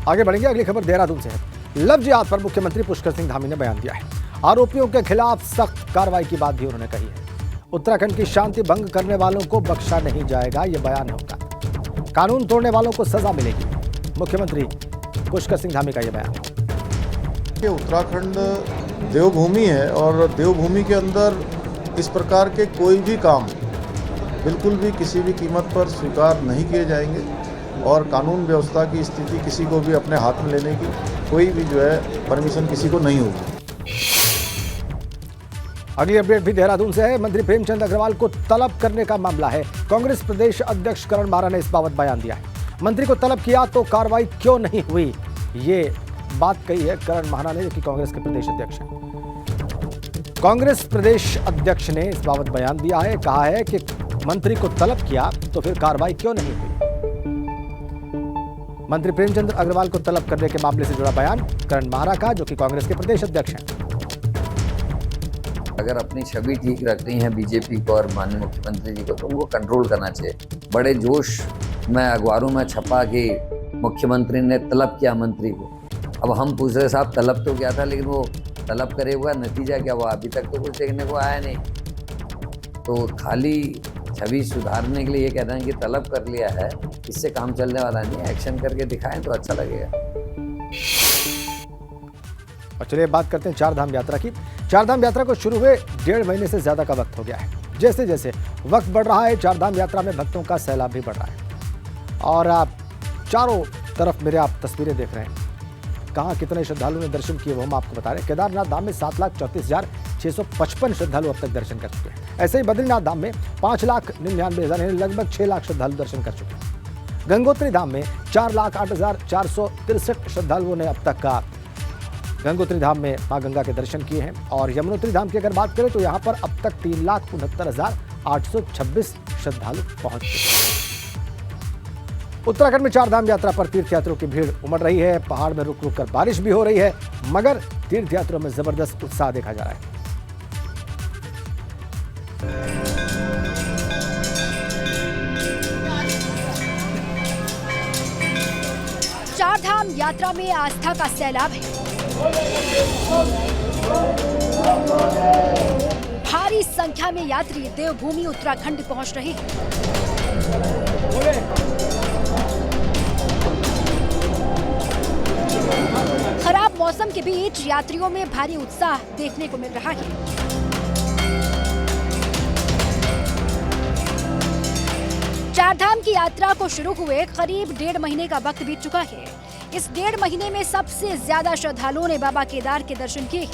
आगे बढ़ेंगे। अगली खबर देहरादून से है। लव जिहाद पर मुख्यमंत्री पुष्कर सिंह धामी ने बयान दिया है। आरोपियों के खिलाफ सख्त कार्रवाई की बात भी उन्होंने कही है। उत्तराखंड की शांति भंग करने वालों को बख्शा नहीं जाएगा, ये बयान होगा। कानून तोड़ने वालों को सजा मिलेगी, मुख्यमंत्री पुष्कर सिंह धामी का यह बयान। उत्तराखंड देवभूमि है और देवभूमि के अंदर इस प्रकार के कोई भी काम बिल्कुल भी किसी भी कीमत पर स्वीकार नहीं किए जाएंगे और कानून व्यवस्था की स्थिति किसी को भी अपने हाथ में लेने की कोई भी जो है परमिशन किसी को नहीं होगी। अगली अपडेट भी देहरादून से है। मंत्री प्रेमचंद अग्रवाल को तलब करने का मामला है। कांग्रेस प्रदेश अध्यक्ष करण मारा ने इस बाबत बयान दिया है। मंत्री को तलब किया तो कार्रवाई क्यों नहीं हुई, ये बात कही है करण मारा ने, जो कि कांग्रेस के प्रदेश अध्यक्ष हैं। कांग्रेस प्रदेश अध्यक्ष ने इस बाबत बयान दिया है। कहा है कि मंत्री को तलब किया तो फिर कार्रवाई क्यों नहीं हुई। मंत्री प्रेमचंद अग्रवाल को तलब करने के मामले से जुड़ा बयान करण मारा का, जो कि कांग्रेस के प्रदेश अध्यक्ष हैं। अगर अपनी छवि ठीक रखनी है बीजेपी को और माननीय मुख्यमंत्री जी को, तो उनको कंट्रोल करना चाहिए। बड़े जोश में अखबारों में छपा कि मुख्यमंत्री ने तलब किया मंत्री को। अब हम पूछ रहे साहब तलब तो क्या था, लेकिन वो तलब करे हुआ नतीजा क्या हुआ, अभी तक तो कुछ देखने को आया नहीं। तो खाली छवि सुधारने के लिए ये कहते हैं कि तलब कर लिया है, इससे काम चलने वाला नहीं। एक्शन करके दिखाएं तो अच्छा लगेगा। और चलिए बात करते हैं चारधाम यात्रा की। चारधाम यात्रा को शुरू हुए 1.5 महीने से ज्यादा का वक्त हो गया है। जैसे जैसे वक्त बढ़ रहा है, चारधाम यात्रा में भक्तों का सैलाब भी बढ़ रहा है। और आप चारों तरफ मेरे आप तस्वीरें देख रहे हैं। कहाँ कितने श्रद्धालुओं ने दर्शन किए वो हम आपको बता रहे हैं। केदारनाथ धाम में 7,34,655 श्रद्धालु अब तक दर्शन कर चुके हैं। ऐसे ही बद्रीनाथ धाम में 5,99,000 यानी लगभग 6 लाख श्रद्धालु दर्शन कर चुके हैं। गंगोत्री धाम में 4,08,463 श्रद्धालुओं ने अब तक का गंगोत्री धाम में मां गंगा के दर्शन किए हैं। और यमुनोत्री धाम की अगर बात करें तो यहाँ पर अब तक 3,69,826 श्रद्धालु पहुंच चुके हैं। उत्तराखंड में चारधाम यात्रा पर तीर्थयात्रियों की भीड़ उमड़ रही है। पहाड़ में रुक रुक कर बारिश भी हो रही है, मगर तीर्थयात्रियों में जबरदस्त उत्साह देखा जा रहा है। चारधाम यात्रा में आस्था का सैलाब है। भारी संख्या में यात्री देवभूमि उत्तराखंड पहुंच रहे हैं। खराब मौसम के बीच यात्रियों में भारी उत्साह देखने को मिल रहा है। चारधाम की यात्रा को शुरू हुए करीब 1.5 महीने का वक्त बीत चुका है। इस 1.5 महीने में सबसे ज्यादा श्रद्धालुओं ने बाबा केदार के दर्शन किए।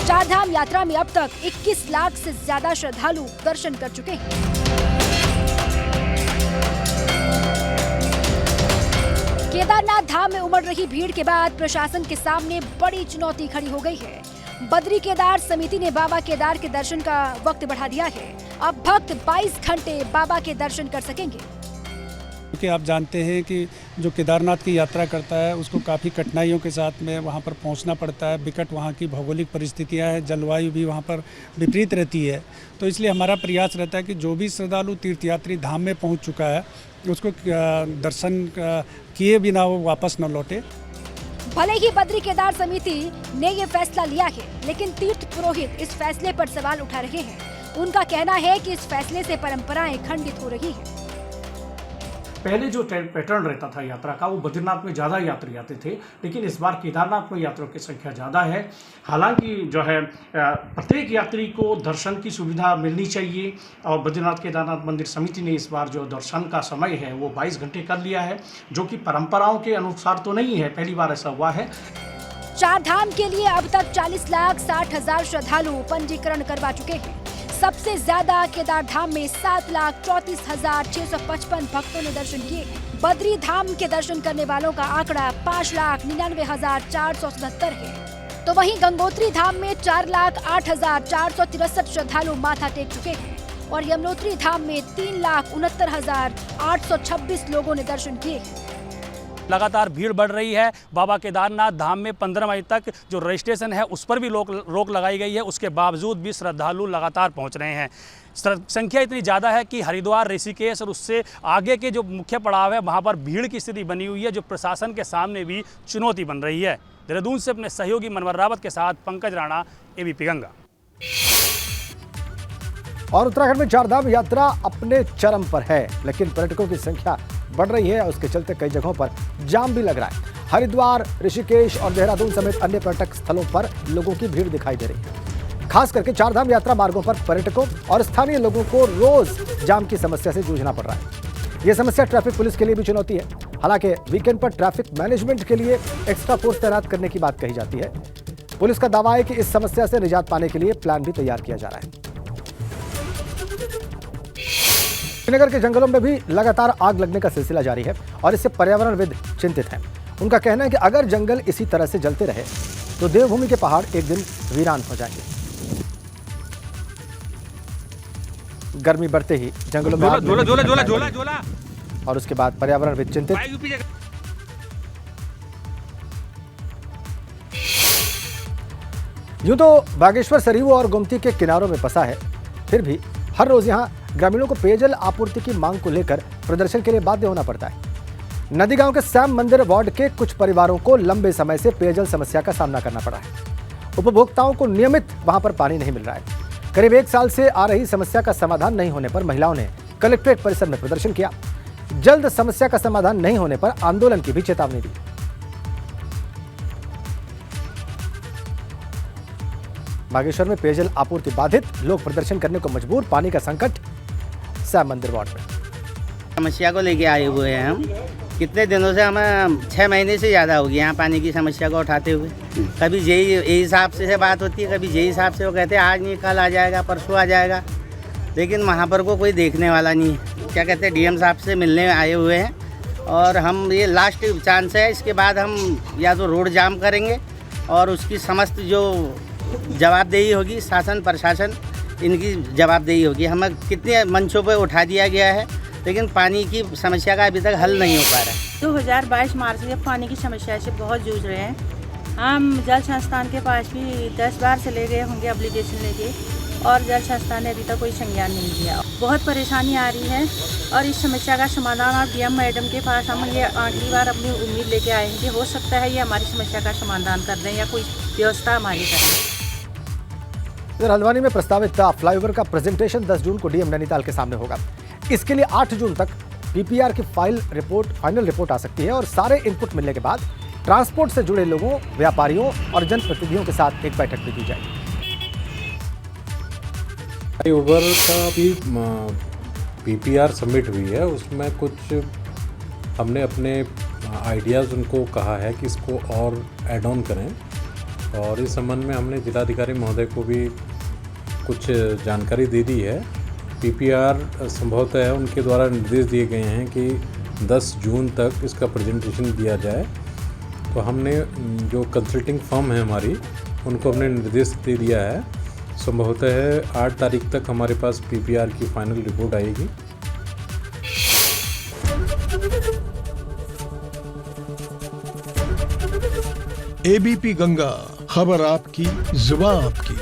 चारधाम यात्रा में अब तक 21 लाख से ज्यादा श्रद्धालु दर्शन कर चुके हैं। केदारनाथ धाम में उमड़ रही भीड़ के बाद प्रशासन के सामने बड़ी चुनौती खड़ी हो गई है। बद्री केदार समिति ने बाबा केदार के दर्शन का वक्त बढ़ा दिया है। अब भक्त 22 घंटे बाबा के दर्शन कर सकेंगे। क्योंकि आप जानते हैं कि जो केदारनाथ की यात्रा करता है उसको काफ़ी कठिनाइयों के साथ में वहाँ पर पहुँचना पड़ता है। विकट वहाँ की भौगोलिक परिस्थितियाँ हैं, जलवायु भी वहाँ पर विपरीत रहती है। तो इसलिए हमारा प्रयास रहता है कि जो भी श्रद्धालु तीर्थयात्री धाम में पहुँच चुका है उसको दर्शन किए बिना वो वापस न लौटे। भले ही बद्री केदार समिति ने ये फैसला लिया है, लेकिन तीर्थ पुरोहित इस फैसले पर सवाल उठा रहे हैं। उनका कहना है कि इस फैसले से परंपराएं खंडित हो रही हैं। पहले जो पैटर्न रहता था यात्रा का, वो बद्रीनाथ में ज़्यादा यात्री आते थे, लेकिन इस बार केदारनाथ में यात्रियों की संख्या ज़्यादा है। हालांकि जो है प्रत्येक यात्री को दर्शन की सुविधा मिलनी चाहिए और बद्रीनाथ केदारनाथ मंदिर समिति ने इस बार जो दर्शन का समय है वो 22 घंटे कर लिया है, जो कि परंपराओं के अनुसार तो नहीं है, पहली बार ऐसा हुआ है। चारधाम के लिए अब तक 40,60,000 श्रद्धालु पंजीकरण करवा चुके हैं। सबसे ज्यादा केदार धाम में 7,34,655 भक्तों ने दर्शन किए। बद्री धाम के दर्शन करने वालों का आंकड़ा 5,99,477 है। तो वहीं गंगोत्री धाम में 4,08,463 श्रद्धालु माथा टेक चुके हैं और यमुनोत्री धाम में 3,69,826 लोगों ने दर्शन किए। लगातार भीड़ बढ़ रही है। बाबा केदारनाथ धाम में 15 मई तक जो रजिस्ट्रेशन है उस पर भी रोक लगाई गई है। उसके बावजूद भी श्रद्धालु लगातार पहुंच रहे हैं। संख्या इतनी ज़्यादा है कि हरिद्वार, ऋषिकेश और उससे आगे के जो मुख्य पड़ाव है वहाँ पर भीड़ की स्थिति बनी हुई है, जो प्रशासन के सामने भी चुनौती बन रही है। देहरादून से अपने सहयोगी मनवर रावत के साथ पंकज राणा, एबीपी गंगा। और उत्तराखंड में चारधाम यात्रा अपने चरम पर है, लेकिन पर्यटकों की संख्या बढ़ रही है। उसके चलते कई जगहों पर जाम भी लग रहा है। हरिद्वार, ऋषिकेश और देहरादून समेत अन्य पर्यटक स्थलों पर लोगों की भीड़ दिखाई दे रही है। खास करके चारधाम यात्रा मार्गों पर पर्यटकों और स्थानीय लोगों को रोज जाम की समस्या से जूझना पड़ रहा है। यह समस्या ट्रैफिक पुलिस के लिए भी चुनौती है। हालांकि वीकेंड पर ट्रैफिक मैनेजमेंट के लिए एक्स्ट्रा फोर्स तैनात करने की बात कही जाती है। पुलिस का दावा है कि इस समस्या से निजात पाने के लिए प्लान भी तैयार किया जा रहा है। श्रीनगर के जंगलों में भी लगातार आग लगने का सिलसिला जारी है और इससे पर्यावरणविद चिंतित हैं। उनका कहना है कि अगर जंगल इसी तरह से जलते रहे तो देवभूमि के पहाड़ एक दिन वीरान हो जाएंगे। गर्मी बढ़ते ही जंगलों में और उसके बाद पर्यावरणविद चिंतित। यूं तो बागेश्वर सरयू और गोमती के किनारों में बसा है, फिर भी हर रोज यहां ग्रामीणों को पेयजल आपूर्ति की मांग को लेकर प्रदर्शन के लिए बाध्य होना पड़ता है। नदी गांव के श्याम मंदिर वार्ड के कुछ परिवारों को लंबे समय से पेयजल समस्या का सामना करना पड़ा है। उपभोक्ताओं को नियमित वहां पर पानी नहीं मिल रहा है। करीब 1 साल से आ रही समस्या का समाधान नहीं होने पर महिलाओं ने कलेक्ट्रेट परिसर में प्रदर्शन किया। जल्द समस्या का समाधान नहीं होने पर आंदोलन की भी चेतावनी दी। बागेश्वर में पेयजल आपूर्ति बाधित, लोग प्रदर्शन करने को मजबूर। पानी का संकट श्याम मंदिर वार्ड में। समस्या को लेके आए हुए हैं हम। कितने दिनों से हमें 6 महीने से ज़्यादा हो गया यहाँ पानी की समस्या को उठाते हुए। कभी जेई हिसाब से बात होती है, कभी जेई हिसाब से वो कहते हैं आज नहीं कल आ जाएगा, परसों आ जाएगा, लेकिन वहाँ पर को कोई देखने वाला नहीं है। क्या कहते हैं, डीएम साहब से मिलने आए हुए हैं और हम ये लास्ट चांस है। इसके बाद हम या तो रोड जाम करेंगे और उसकी समस्त जो जवाबदेही होगी, शासन प्रशासन इनकी जवाबदेही होगी। हमें कितने मंचों पर उठा दिया गया है, लेकिन पानी की समस्या का अभी तक हल नहीं हो पा रहा है। 2022 मार्च से पानी की समस्या से बहुत जूझ रहे हैं। हम जल संस्थान के पास भी 10 बार से ले गए होंगे एप्लीकेशन लेके, और जल संस्थान ने अभी तक कोई संज्ञान नहीं दिया। बहुत परेशानी आ रही है और इस समस्या का समाधान आप डीएम मैडम के पास हम ये आखिरी बार अपनी उम्मीद लेके आए हैं कि हो सकता है ये हमारी समस्या का समाधान कर दें या कोई व्यवस्था हमारी करें। इधर हल्द्वानी में प्रस्तावित फ्लाईओवर का प्रेजेंटेशन 10 जून को डीएम नैनीताल के सामने होगा। इसके लिए 8 जून तक पीपीआर की फाइनल रिपोर्ट आ सकती है और सारे इनपुट मिलने के बाद ट्रांसपोर्ट से जुड़े लोगों, व्यापारियों और जनप्रतिनिधियों के साथ एक बैठक भी की जाएगी। फ्लाईओवर का भी पीपीआर सबमिट हुई है, उसमें कुछ हमने अपने आइडियाज़ उनको कहा है कि इसको और ऐड ऑन करें, और इस संबंध में हमने जिलाधिकारी महोदय को भी कुछ जानकारी दे दी है। पीपीआर संभवतः उनके द्वारा निर्देश दिए गए हैं कि 10 जून तक इसका प्रेजेंटेशन दिया जाए। तो हमने जो कंसल्टिंग फर्म है हमारी, उनको हमने निर्देश दे दिया है। संभवतः 8 तारीख तक हमारे पास पीपीआर की फाइनल रिपोर्ट आएगी। एबीपी गंगा, खबर आपकी, जुबान आपकी।